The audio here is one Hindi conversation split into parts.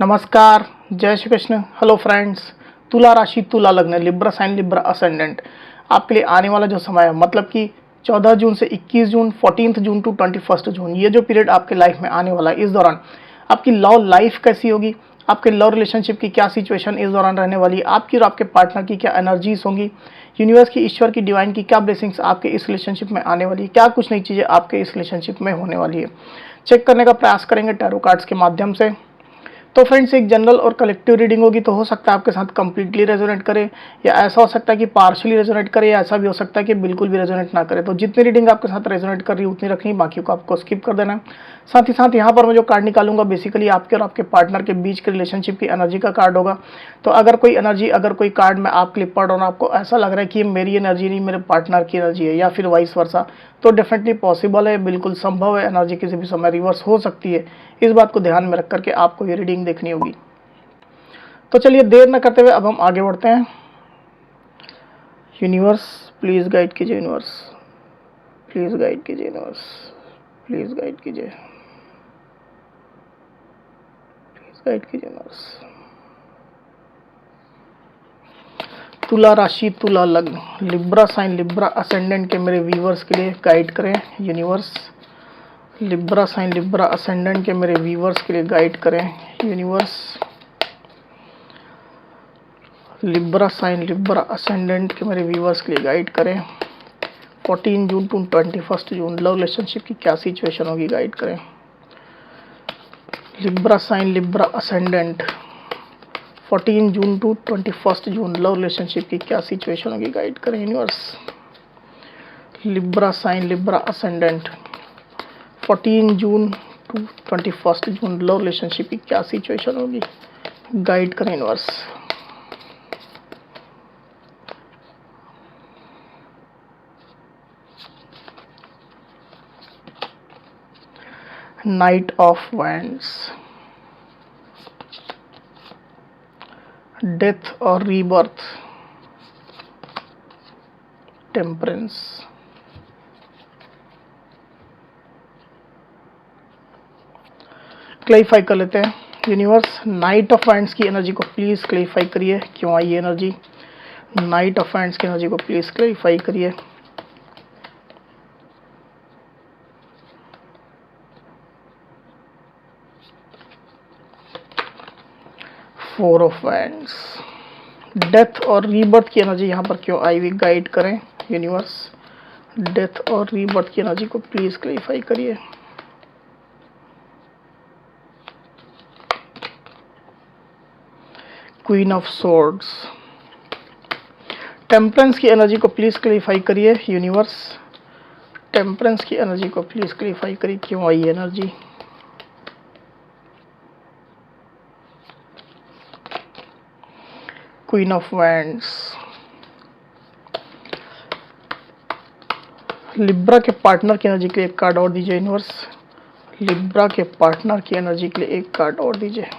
नमस्कार, जय श्री कृष्ण। हेलो फ्रेंड्स, तुला राशि, तुला लग्न, लिब्रा साइन, लिब्रा असेंडेंट आपके लिए आने वाला जो समय है, मतलब कि 14 जून से 21 जून, 14 जून टू 21 जून, ये जो पीरियड आपके लाइफ में आने वाला है, इस दौरान आपकी लव लाइफ कैसी होगी, आपके लव रिलेशनशिप की क्या सिचुएशन इस दौरान रहने वाली है, आपकी और आपके पार्टनर की क्या एनर्जीज होंगी, यूनिवर्स की, ईश्वर की, डिवाइन की क्या ब्लेसिंग्स आपके इस रिलेशनशिप में आने वाली है, क्या कुछ नई चीज़ें आपके इस रिलेशनशिप में होने वाली है, चेक करने का प्रयास करेंगे टैरो कार्ड्स के माध्यम से। तो फ्रेंड्स, एक जनरल और कलेक्टिव रीडिंग होगी, तो हो सकता है आपके साथ कंप्लीटली रेजोनेट करे, या ऐसा हो सकता है कि पार्शियली रेजोनेट करे, या ऐसा भी हो सकता है कि बिल्कुल भी रेजोनेट ना करे। तो जितनी रीडिंग आपके साथ रेजोनेट कर रही है उतनी रखनी, बाकी को आपको स्किप कर देना है। साथ ही साथ यहाँ पर मैं जो कार्ड निकालूंगा बेसिकली आपके और आपके पार्टनर के बीच के रिलेशनशिप की एनर्जी का कार्ड होगा। तो अगर कोई एनर्जी, अगर कोई कार्ड मैं आप क्लिप पढ़ रहा हूँ, आपको ऐसा लग रहा है कि ये मेरी एनर्जी नहीं, मेरे पार्टनर की एनर्जी है, या फिर वाइस वर्सा, तो डेफिनेटली पॉसिबल है, बिल्कुल संभव है, एनर्जी किसी भी समय रिवर्स हो सकती है। इस बात को ध्यान में रख करके आपको ये रीडिंग देखनी होगी। तो चलिए देर न करते हुए अब हम आगे बढ़ते हैं। यूनिवर्स प्लीज गाइड कीजिए, यूनिवर्स प्लीज गाइड कीजिए, यूनिवर्स प्लीज गाइड कीजिए, प्लीज गाइड कीजिए यूनिवर्स। तुला राशि, तुला लग्न, लिब्रा साइन, लिब्रा असेंडेंट के मेरे व्यूवर्स के लिए गाइड करें universe. Libra sign, Libra ascendant के मेरे व्यूवर्स के लिए गाइड करें universe. Libra sign, Libra ascendant के मेरे व्यूवर्स के लिए गाइड करें। 14 June to 21 June love relationship की क्या सिचुएशन होगी, गाइड करें। Libra sign, Libra ascendant, 14 June to 21 June love relationship की क्या सिचुएशन होगी, गाइड करें universe. Libra sign, Libra ascendant, 14 June to 21 June love relationship की क्या सिचुएशन होगी, गाइड करें universe. Night of wands, death और रीबर्थ, टेम्परेंस। क्लैरिफाई कर लेते हैं यूनिवर्स। नाइट ऑफ वैंड्स की एनर्जी को प्लीज क्लैरिफाई करिए, क्यों आई ये एनर्जी। नाइट ऑफ वैंड्स की एनर्जी को प्लीज क्लैरिफाई करिए। फोर ऑफ वैंड्स, डेथ और रीबर्थ की एनर्जी यहाँ पर क्यों आई हुई, गाइड करें यूनिवर्स। डेथ और रीबर्थ की एनर्जी को प्लीज क्लैरिफाई करिए। क्वीन ऑफ सोर्ड्स, टेम्परेंस की एनर्जी को प्लीज क्लैरिफाई करिए यूनिवर्स। टेम्परेंस की एनर्जी को प्लीज क्लैरिफाई करिए, क्यों आई energy. Queen of wands, Libra के पार्टनर की एनर्जी के लिए एक कार्ड और दीजिए यूनिवर्स। लिब्रा के पार्टनर की एनर्जी के लिए एक कार्ड और दीजिए।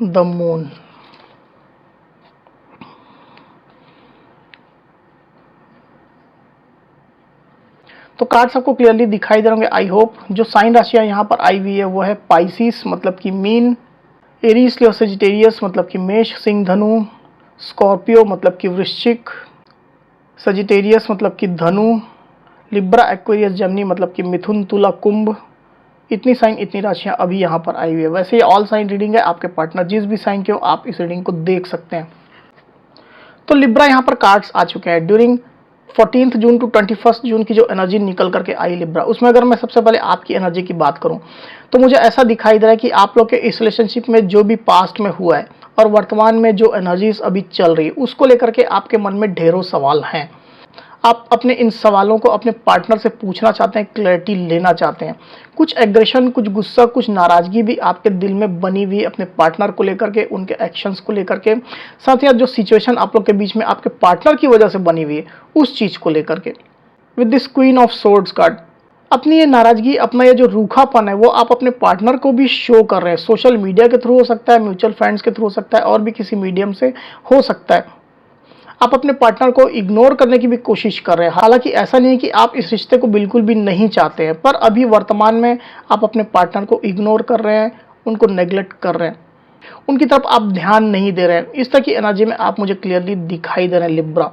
द मून, तो कार्ड्स आपको क्लियरली दिखाई दे रहे होंगे आई होप। जो साइन राशियां यहाँ पर आई हुई है वो है पाइसिस मतलब कि मीन, एरीज लियो सेजिटेरियस मतलब कि मेष, सिंह, धनु, स्कॉर्पियो मतलब कि वृश्चिक, सजिटेरियस मतलब कि धनु, लिब्रा, एक्वेरियस, जमनी मतलब कि मिथुन, तुला, कुंभ। इतनी साइन, इतनी राशियां अभी यहाँ पर आई हुई है। वैसे ये ऑल साइन रीडिंग है, आपके पार्टनर जिस भी साइन के हो आप इस रीडिंग को देख सकते हैं। तो लिब्रा यहाँ पर कार्ड्स आ चुके हैं। ड्यूरिंग 14 जून टू 21 जून की जो एनर्जी निकल करके आई लिब्रा, उसमें अगर मैं सबसे पहले आपकी एनर्जी की बात करूं तो मुझे ऐसा दिखाई दे रहा है कि आप लोग के इस रिलेशनशिप में जो भी पास्ट में हुआ है और वर्तमान में जो एनर्जीज अभी चल रही है उसको लेकर के आपके मन में ढेरों सवाल हैं। आप अपने इन सवालों को अपने पार्टनर से पूछना चाहते हैं, क्लैरिटी लेना चाहते हैं। कुछ एग्रेशन, कुछ गुस्सा, कुछ नाराजगी भी आपके दिल में बनी हुई है अपने पार्टनर को लेकर के, उनके एक्शंस को लेकर के। साथ ही जो सिचुएशन आप लोग के बीच में आपके पार्टनर की वजह से बनी हुई है उस चीज को लेकर के। With this queen of swords card, अपनी ये नाराजगी, अपना ये जो रूखापन है वो आप अपने पार्टनर को भी शो कर रहे हैं। सोशल मीडिया के थ्रू हो सकता है, म्यूचुअल फ्रेंड्स के थ्रू हो सकता है, और भी किसी मीडियम से हो सकता है। आप अपने पार्टनर को इग्नोर करने की भी कोशिश कर रहे हैं। हालांकि ऐसा नहीं है कि आप इस रिश्ते को बिल्कुल भी नहीं चाहते हैं, पर अभी वर्तमान में आप अपने पार्टनर को इग्नोर कर रहे हैं, उनको नेग्लेक्ट कर रहे हैं, उनकी तरफ आप ध्यान नहीं दे रहे हैं। इस तरह की एनर्जी में आप मुझे क्लियरली दिखाई दे रहे हैं लिब्रा।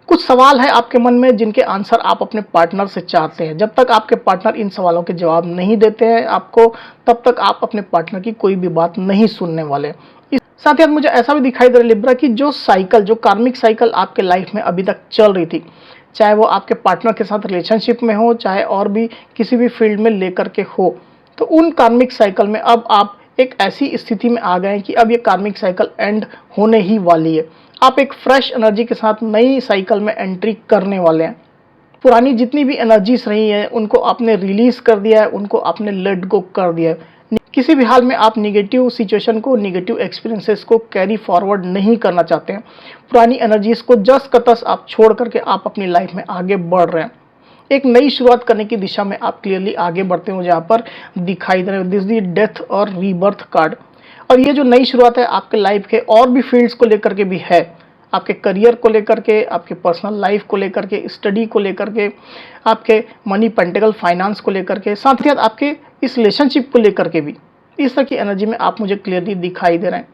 कुछ सवाल है आपके मन में जिनके आंसर आप अपने पार्टनर से चाहते हैं। जब तक आपके पार्टनर इन सवालों के जवाब नहीं देते हैं आपको, तब तक आप अपने पार्टनर की कोई भी बात नहीं सुनने वाले। साथ ही मुझे ऐसा भी दिखाई दे रहा है लिब्रा कि जो साइकिल, जो कार्मिक साइकिल आपके लाइफ में अभी तक चल रही थी, चाहे वो आपके पार्टनर के साथ रिलेशनशिप में हो, चाहे और भी किसी भी फील्ड में लेकर के हो, तो उन कार्मिक साइकिल में अब आप एक ऐसी स्थिति में आ गए हैं कि अब ये कार्मिक साइकिल एंड होने ही वाली है। आप एक फ्रेश एनर्जी के साथ नई साइकिल में एंट्री करने वाले हैं। पुरानी जितनी भी एनर्जीज रही हैं उनको आपने रिलीज कर दिया है, उनको आपने लेट गो कर दिया है। किसी भी हाल में आप निगेटिव सिचुएशन को, निगेटिव एक्सपीरियंसेस को कैरी फॉरवर्ड नहीं करना चाहते हैं। पुरानी एनर्जीज को जस का तस आप छोड़ करके आप अपनी लाइफ में आगे बढ़ रहे हैं। एक नई शुरुआत करने की दिशा में आप क्लियरली आगे बढ़ते हैं, मुझे यहाँ पर दिखाई दे रहे हैं। दिस दी डेथ और रीबर्थ कार्ड। और ये जो नई शुरुआत है आपके लाइफ के और भी फील्ड्स को लेकर के भी है, आपके करियर को लेकर के, आपके पर्सनल लाइफ को लेकर के, स्टडी को लेकर के, आपके मनी पेंटिकल फाइनेंस को लेकर के, साथ ही साथ आपके इस रिलेशनशिप को लेकर के भी। इस तरह की एनर्जी में आप मुझे क्लियरली दिखाई दे रहे हैं।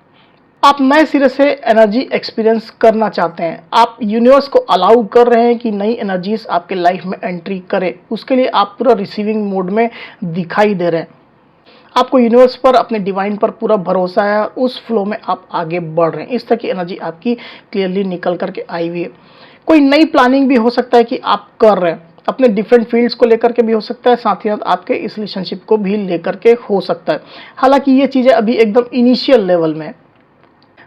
आप नए सिरे से एनर्जी एक्सपीरियंस करना चाहते हैं। आप यूनिवर्स को अलाउ कर रहे हैं कि नई एनर्जीज आपके लाइफ में एंट्री करे। उसके लिए आप पूरा रिसीविंग मोड में दिखाई दे रहे हैं। आपको यूनिवर्स पर, अपने डिवाइन पर पूरा भरोसा है, उस फ्लो में आप आगे बढ़ रहे हैं। इस तरह की एनर्जी आपकी क्लियरली निकल करके आई हुई है। कोई नई प्लानिंग भी हो सकता है कि आप कर रहे हैं, अपने डिफरेंट फील्ड्स को लेकर के भी हो सकता है, साथ ही साथ आपके इस रिलेशनशिप को भी लेकर के हो सकता है। हालांकि ये चीज़ें अभी एकदम इनिशियल लेवल में है।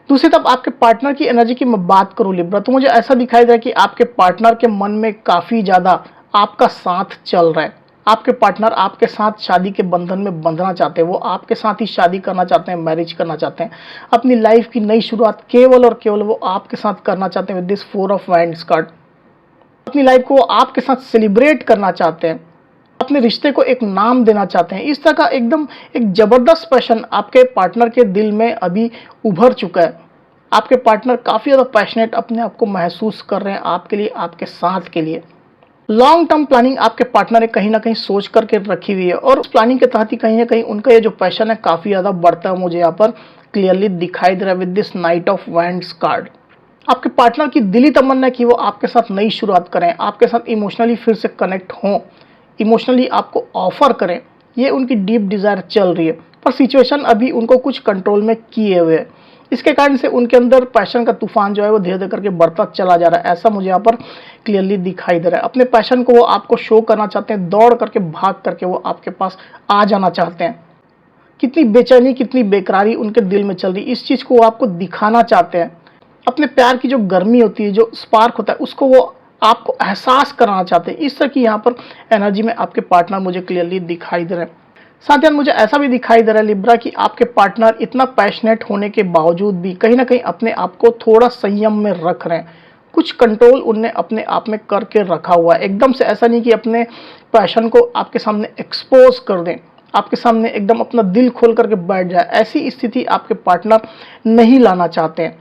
दूसरी तरफ आपके पार्टनर की एनर्जी की मैं बात करूं लिब्रा, तो मुझे ऐसा दिखाई दे रहा है कि आपके पार्टनर के मन में काफ़ी ज़्यादा आपका साथ चल रहा है। आपके पार्टनर आपके साथ शादी के बंधन में बंधना चाहते हैं, वो आपके साथ ही शादी करना चाहते हैं, मैरिज करना चाहते हैं। अपनी लाइफ की नई शुरुआत केवल और केवल वो आपके साथ करना चाहते हैं with this 4 of wands card. अपनी लाइफ को वो आपके साथ सेलिब्रेट करना चाहते हैं, अपने रिश्ते को एक नाम देना चाहते हैं। इस तरह का एकदम एक जबरदस्त पैशन आपके पार्टनर के दिल में अभी उभर चुका है। आपके पार्टनर काफ़ी ज़्यादा पैशनेट अपने आप को महसूस कर रहे हैं आपके लिए, आपके साथ के लिए। लॉन्ग टर्म प्लानिंग आपके पार्टनर ने कहीं ना कहीं सोच करके रखी हुई है, और उस प्लानिंग के तहत ही कहीं ना कहीं उनका ये जो पैशन है काफ़ी ज़्यादा बढ़ता है, मुझे यहाँ पर क्लियरली दिखाई दे रहा है with this night of wands card. आपके पार्टनर की दिली तमन्ना है कि वो आपके साथ नई शुरुआत करें, आपके साथ इमोशनली फिर से कनेक्ट हों, इमोशनली आपको ऑफर करें। ये उनकी डीप डिज़ायर चल रही है, पर सिचुएशन अभी उनको कुछ कंट्रोल में किए हुए है। इसके कारण से उनके अंदर पैशन का तूफान जो है वो धीरे धीरे करके बढ़ता चला जा रहा है, ऐसा मुझे यहाँ पर क्लियरली दिखाई दे रहा है। अपने पैशन को वो आपको शो करना चाहते हैं, दौड़ करके, भाग करके वो आपके पास आ जाना चाहते हैं। कितनी बेचैनी, कितनी बेकरारी उनके दिल में चल रही, इस चीज़ को वो आपको दिखाना चाहते हैं। अपने प्यार की जो गर्मी होती है, जो स्पार्क होता है, उसको वो आपको एहसास कराना चाहते हैं। इस तरह की यहाँ पर एनर्जी में आपके पार्टनर मुझे क्लियरली दिखाई दे रहे हैं। साथ ही मुझे ऐसा भी दिखाई दे रहा है लिब्रा कि आपके पार्टनर इतना पैशनेट होने के बावजूद भी कहीं ना कहीं अपने आप को थोड़ा संयम में रख रहे हैं। कुछ कंट्रोल उनने अपने आप में करके रखा हुआ है। एकदम से ऐसा नहीं कि अपने पैशन को आपके सामने एक्सपोज कर दें, आपके सामने एकदम अपना दिल खोल करके बैठ जाए, ऐसी स्थिति आपके पार्टनर नहीं लाना चाहते हैं।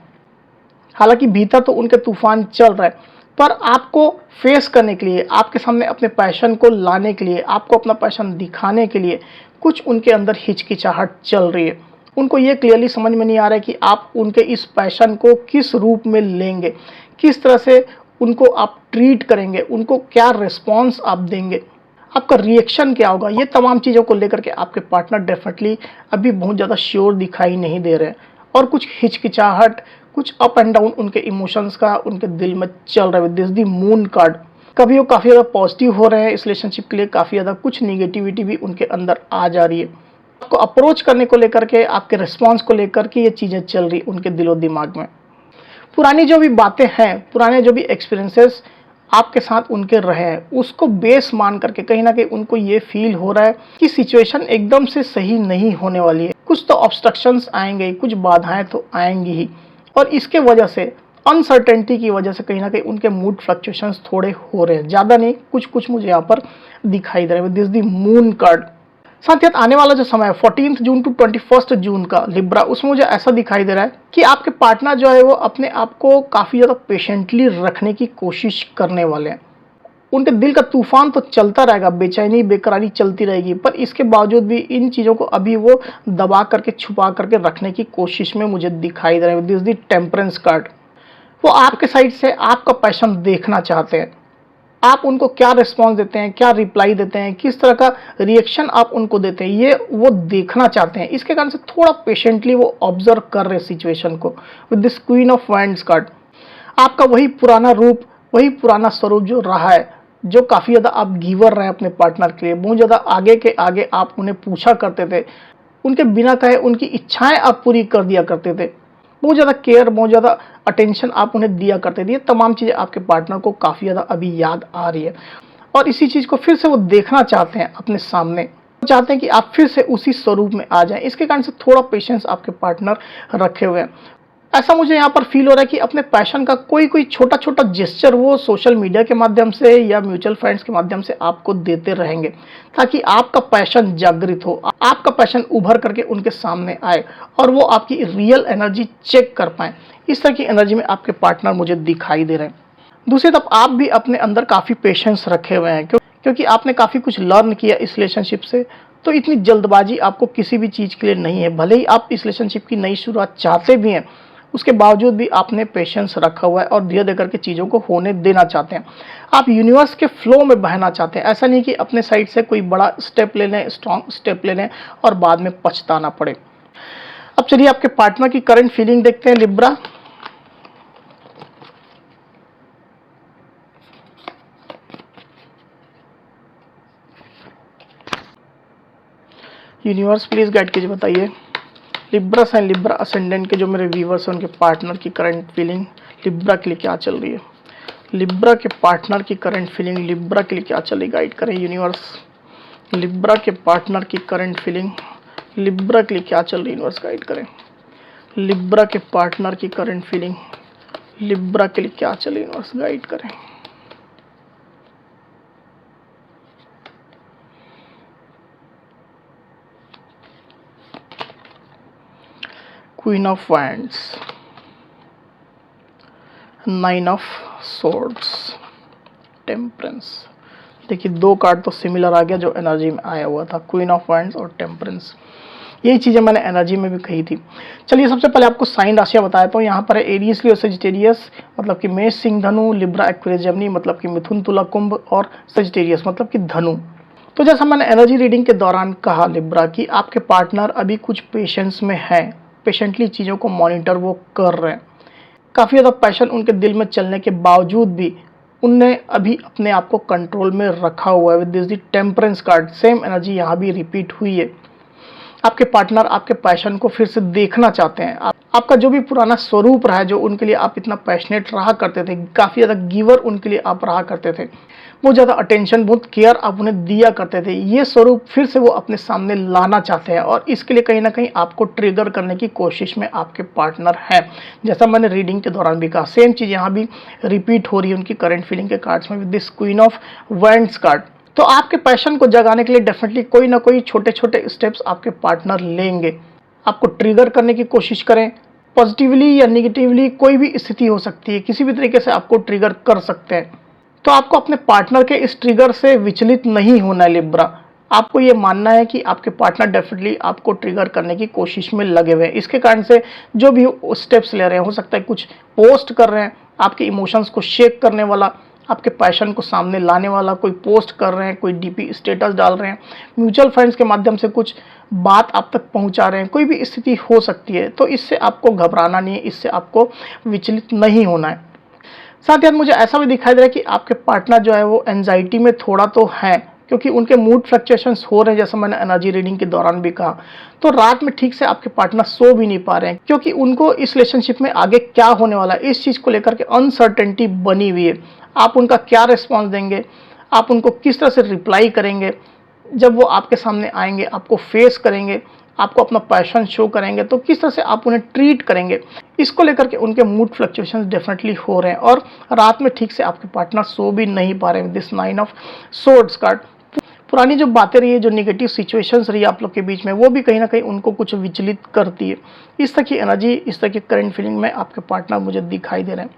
हालांकि भीतर तो उनके तूफान चल रहा है, पर आपको फेस करने के लिए, आपके सामने अपने पैशन को लाने के लिए, आपको अपना पैशन दिखाने के लिए कुछ उनके अंदर हिचकिचाहट चल रही है। उनको ये क्लियरली समझ में नहीं आ रहा है कि आप उनके इस पैशन को किस रूप में लेंगे, किस तरह से उनको आप ट्रीट करेंगे, उनको क्या रिस्पॉन्स आप देंगे, आपका रिएक्शन क्या होगा। ये तमाम चीज़ों को लेकर के आपके पार्टनर डेफिनेटली अभी बहुत ज़्यादा श्योर दिखाई नहीं दे रहे हैं, और कुछ हिचकिचाहट, कुछ अप एंड डाउन उनके इमोशंस का उनके दिल में चल रहा है with this the moon card. कभी वो काफ़ी ज़्यादा पॉजिटिव हो रहे हैं इस रिलेशनशिप के लिए, काफ़ी ज़्यादा कुछ निगेटिविटी भी उनके अंदर आ जा रही है। आपको अप्रोच करने को लेकर के, आपके रिस्पॉन्स को लेकर के ये चीज़ें चल रही उनके दिलो दिमाग में। पुरानी जो भी बातें हैं, पुराने जो भी एक्सपीरियंसेस आपके साथ उनके रहे हैं, उसको बेस मान करके कहीं ना कहीं उनको ये फील हो रहा है कि सिचुएशन एकदम से सही नहीं होने वाली है। कुछ तो ऑब्स्ट्रक्शंस आएंगे, कुछ बाधाएं तो आएंगी ही, और इसके वजह से, अनसर्टेनिटी की वजह से कहीं ना कहीं उनके मूड फ्लक्चुएशंस थोड़े हो रहे हैं, ज़्यादा नहीं, कुछ कुछ मुझे यहाँ पर दिखाई दे रहे हैं। This the moon card. साथ ही साथ आने वाला जो समय है 14 जून टू 21 जून का लिब्रा, उसमें मुझे ऐसा दिखाई दे रहा है कि आपके पार्टनर जो है वो अपने आप को काफ़ी ज़्यादा पेशेंटली रखने की कोशिश करने वाले हैं। उनके दिल का तूफान तो चलता रहेगा, बेचैनी बेकरारी चलती रहेगी, पर इसके बावजूद भी इन चीज़ों को अभी वो दबा करके छुपा करके रखने की कोशिश में मुझे दिखाई दे रहा है। This the temperance card. वो आपके साइड से आपका पैशन देखना चाहते हैं। आप उनको क्या रिस्पॉन्स देते हैं, क्या रिप्लाई देते हैं, किस तरह का रिएक्शन आप उनको देते हैं, ये वो देखना चाहते हैं। इसके कारण से थोड़ा पेशेंटली वो ऑब्जर्व कर रहे सिचुएशन को। With this queen of wands card, आपका वही पुराना रूप, वही पुराना स्वरूप जो रहा है, जो काफ़ी ज़्यादा आप गिवर रहे हैं अपने पार्टनर के लिए, बहुत ज़्यादा आगे के आगे आप उन्हें पूछा करते थे, उनके बिना कहे उनकी इच्छाएं आप पूरी कर दिया करते थे, बहुत ज़्यादा केयर, बहुत ज़्यादा अटेंशन आप उन्हें दिया करते थे। ये तमाम चीज़ें आपके पार्टनर को काफ़ी ज़्यादा अभी याद आ रही है और इसी चीज़ को फिर से वो देखना चाहते हैं अपने सामने। वो चाहते हैं कि आप फिर से उसी स्वरूप में आ जाएं। इसके कारण से थोड़ा पेशेंस आपके पार्टनर रखे हुए हैं। ऐसा मुझे यहाँ पर फील हो रहा है कि अपने पैशन का कोई छोटा छोटा जेस्चर वो सोशल मीडिया के माध्यम से या म्यूचुअल फंड्स के माध्यम से आपको देते रहेंगे, ताकि आपका पैशन जागृत हो, आपका पैशन उभर करके उनके सामने आए और वो आपकी रियल एनर्जी चेक कर पाए। इस तरह की एनर्जी में आपके पार्टनर मुझे दिखाई दे रहे हैं। दूसरी तरफ आप भी अपने अंदर काफ़ी पेशेंस रखे हुए हैं, क्योंकि आपने काफ़ी कुछ लर्न किया इस रिलेशनशिप से। तो इतनी जल्दबाजी आपको किसी भी चीज़ के लिए नहीं है। भले ही आप इस रिलेशनशिप की नई शुरुआत चाहते भी हैं, उसके बावजूद भी आपने पेशेंस रखा हुआ है और धीरे धीरे करके चीज़ों को होने देना चाहते हैं। आप यूनिवर्स के फ्लो में बहना चाहते हैं। ऐसा नहीं कि अपने साइड से कोई बड़ा स्टेप ले लें, स्ट्रॉन्ग स्टेप ले लें और बाद में पछताना पड़े। अब चलिए आपके पार्टनर की करंट फीलिंग देखते हैं लिब्रा। यूनिवर्स प्लीज गाइड कीजिए, बताइए लिब्रा साइन, लिब्रा असेंडेंट के जो मेरे व्यूवर्स हैं उनके पार्टनर की करंट फीलिंग लिब्रा के लिए क्या चल रही है। लिब्रा के पार्टनर की करंट फीलिंग लिब्रा के लिए क्या चल रही, गाइड करें यूनिवर्स। लिब्रा के पार्टनर की करंट फीलिंग लिब्रा के लिए क्या चल रही है, यूनिवर्स गाइड करें। लिब्रा के पार्टनर की करंट फीलिंग लिब्रा के लिए क्या चल रही है, यूनिवर्स गाइड करें। Queen of wands, nine of swords, temperance. देखिए दो कार्ड तो सिमिलर आ गया जो एनर्जी में आया हुआ था, क्वीन ऑफ वैंड्स और टेम्परेंस। यही चीज़ें मैंने एनर्जी में भी कही थी। चलिए सबसे पहले आपको साइन राशियाँ बताया तो यहाँ पर है एरीज लियो सजिटेरियस मतलब कि मेष सिंह धनु, लिब्रा एक्वेरियस जेमिनी मतलब कि मिथुन तुला कुंभ, और सजिटेरियस मतलब कि धनु। तो जैसा मैंने एनर्जी रीडिंग के दौरान कहा लिब्रा कि आपके पार्टनर अभी कुछ पेशेंस में है, पेशेंटली चीज़ों को मॉनिटर वो कर रहे हैं। काफ़ी ज़्यादा पैशन उनके दिल में चलने के बावजूद भी उनने अभी अपने आप को कंट्रोल में रखा हुआ है। With this the temperance card, same energy यहाँ भी रिपीट हुई है। आपके पार्टनर आपके पैशन को फिर से देखना चाहते हैं। आपका जो भी पुराना स्वरूप रहा है, जो उनके लिए आप इतना पैशनेट रहा करते थे, काफ़ी ज़्यादा गिवर उनके लिए आप रहा करते थे, बहुत ज़्यादा अटेंशन, बहुत केयर आप उन्हें दिया करते थे, ये स्वरूप फिर से वो अपने सामने लाना चाहते हैं और इसके लिए कहीं ना कहीं आपको ट्रिगर करने की कोशिश में आपके पार्टनर हैं। जैसा मैंने रीडिंग के दौरान भी कहा, सेम चीज़ यहाँ भी रिपीट हो रही है उनकी करंट फीलिंग के कार्ड्स में with this queen of wands card. तो आपके पैशन को जगाने के लिए डेफिनेटली कोई ना कोई छोटे छोटे स्टेप्स आपके पार्टनर लेंगे। आपको ट्रिगर करने की कोशिश करें, पॉजिटिवली या निगेटिवली कोई भी स्थिति हो सकती है, किसी भी तरीके से आपको ट्रिगर कर सकते हैं। तो आपको अपने पार्टनर के इस ट्रिगर से विचलित नहीं होना है लिब्रा। आपको ये मानना है कि आपके पार्टनर डेफिनेटली आपको ट्रिगर करने की कोशिश में लगे हुए हैं। इसके कारण से जो भी स्टेप्स ले रहे हैं, हो सकता है कुछ पोस्ट कर रहे हैं, आपके इमोशंस को शेक करने वाला, आपके पैशन को सामने लाने वाला कोई पोस्ट कर रहे हैं, कोई डीपी स्टेटस डाल रहे हैं, म्यूचुअल फंड्स के माध्यम से कुछ बात आप तक पहुंचा रहे हैं, कोई भी स्थिति हो सकती है। तो इससे आपको घबराना नहीं है, इससे आपको विचलित नहीं होना है। साथ ही मुझे ऐसा भी दिखाई दे रहा है कि आपके पार्टनर जो है वो एंजाइटी में थोड़ा तो है, क्योंकि उनके मूड फ्लक्चुएशंस हो रहे हैं, जैसा मैंने एनर्जी रीडिंग के दौरान भी कहा। तो रात में ठीक से आपके पार्टनर सो भी नहीं पा रहे हैं, क्योंकि उनको इस रिलेशनशिप में आगे क्या होने वाला है इस चीज़ को लेकर के अनसर्टेनिटी बनी हुई है। आप उनका क्या रिस्पॉन्स देंगे, आप उनको किस तरह से रिप्लाई करेंगे, जब वो आपके सामने आएंगे, आपको फेस करेंगे, आपको अपना पैशन शो करेंगे, तो किस तरह से आप उन्हें ट्रीट करेंगे, इसको लेकर के उनके मूड फ्लक्चुएशंस डेफिनेटली हो रहे हैं। और रात में ठीक से आपके पार्टनर सो भी नहीं पा रहे हैं। This nine of swords card पुरानी जो बातें रही है, जो नेगेटिव सिचुएशंस रही है आप लोग के बीच में, वो भी कहीं ना कहीं उनको कुछ विचलित करती है। इस तरह की एनर्जी, इस तरह की करंट फीलिंग में आपके पार्टनर मुझे दिखाई दे रहे हैं।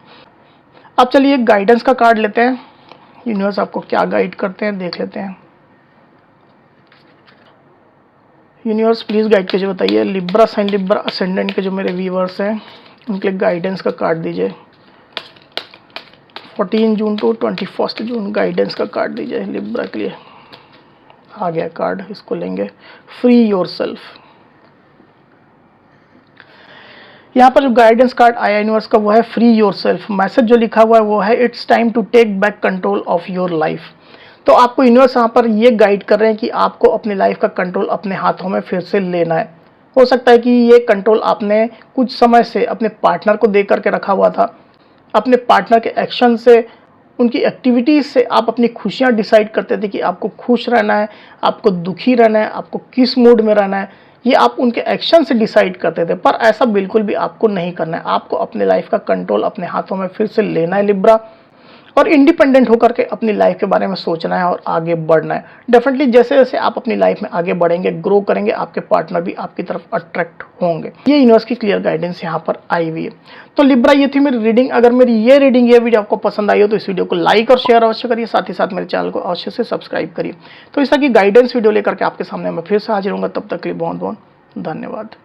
अब चलिए एक गाइडेंस का कार्ड लेते हैं, यूनिवर्स आपको क्या गाइड करते हैं देख लेते हैं। यूनिवर्स प्लीज गाइड कीजिए, बताइए लिब्रा साइन, लिब्रा असेंडेंट के जो मेरे व्यूअर्स हैं उनके लिए गाइडेंस का कार्ड दीजिए। 14 जून टू 21 जून गाइडेंस का कार्ड दीजिए लिब्रा के लिए। आ गया कार्ड, इसको लेंगे। Free yourself. यहाँ पर जो गाइडेंस कार्ड आया यूनिवर्स का वो है फ्री योरसेल्फ। मैसेज जो लिखा हुआ है वो है it's time to take back control of your life. तो आपको यूनिवर्स यहाँ पर ये गाइड कर रहे हैं कि आपको अपनी लाइफ का कंट्रोल अपने हाथों में फिर से लेना है। हो सकता है कि ये कंट्रोल आपने कुछ समय से अपने पार्टनर को दे करके रखा हुआ था। अपने पार्टनर के एक्शन से, उनकी एक्टिविटीज़ से आप अपनी खुशियाँ डिसाइड करते थे कि आपको खुश रहना है, आपको दुखी रहना है, आपको किस मूड में रहना है। ये आप उनके एक्शन से डिसाइड करते थे, पर ऐसा बिल्कुल भी आपको नहीं करना है। आपको अपने लाइफ का कंट्रोल अपने हाथों में फिर से लेना है लिब्रा, और इंडिपेंडेंट होकर के अपनी लाइफ के बारे में सोचना है और आगे बढ़ना है। डेफिनेटली जैसे जैसे आप अपनी लाइफ में आगे बढ़ेंगे, ग्रो करेंगे, आपके पार्टनर भी आपकी तरफ अट्रैक्ट होंगे। ये यूनिवर्स की क्लियर गाइडेंस यहाँ पर आई हुई है। तो लिब्रा ये थी मेरी रीडिंग। अगर मेरी ये रीडिंग, ये वीडियो आपको पसंद आई हो तो इस वीडियो को लाइक और शेयर अवश्य करिए, साथ ही साथ मेरे चैनल को अवश्य से सब्सक्राइब करिए। तो इस तरह की गाइडेंस वीडियो लेकर के आपके सामने मैं फिर से हाजिर होऊंगा। तब तक के लिए बहुत बहुत धन्यवाद।